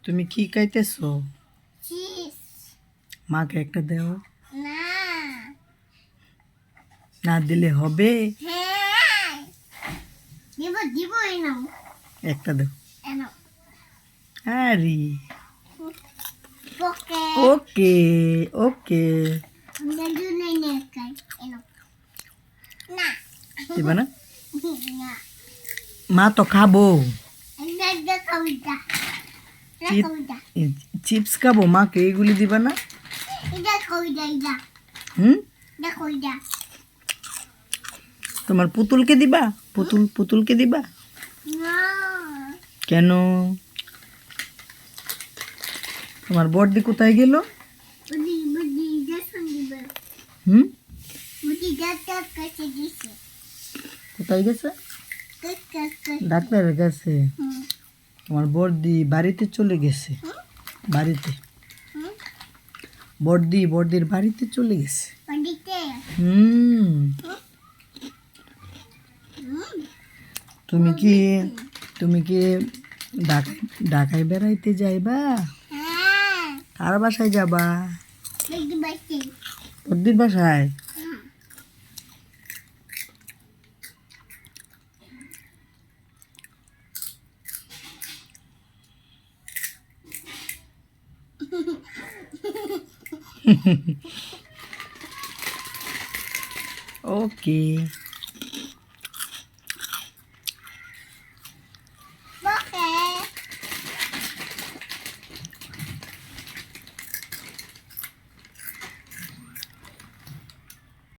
তুমি কি খাইতেছো? চিপস। মাকে একটা দাও। না। না দিলে হবে? হ্যাঁ। দিব এনো। একটা দাও। এনো। আরে ওকে। ওকে ওকে। নেজু নেই নে খাই এনো। না। দিবা না? না। মা তো খাবো। এটা কবিতা। এটা চিপ- কবিতা। চিপস খাবো, মাকে এইগুলি দিবা না? এটা কবিতা এটা। হুম, এটা কবিতা। তোমার পুতুলকে দিবা? পুতুলকে দিবা? না। কেন? তোমার বড়দি কোথায় গেল? বুদ্ধি দেখুন দিবে। হুম, বুদ্ধি ডাক্তার কাছে দিছে। কোথায় গেছে? কাছে। ডাক্তারের কাছে। হুম। তোমার বড়দি বাড়িতে চলে গেছে। বাড়িতে হুম। বড়দির বাড়িতে চলে গেছে। বাড়িতে। হুম, হুম। তুমি কি ঢাকায় বেড়াইতে যাইবা? হ্যাঁ। কার বাসায় যাবা? দেখতে পাচ্ছি। বড়দির বাসায়? ওকে।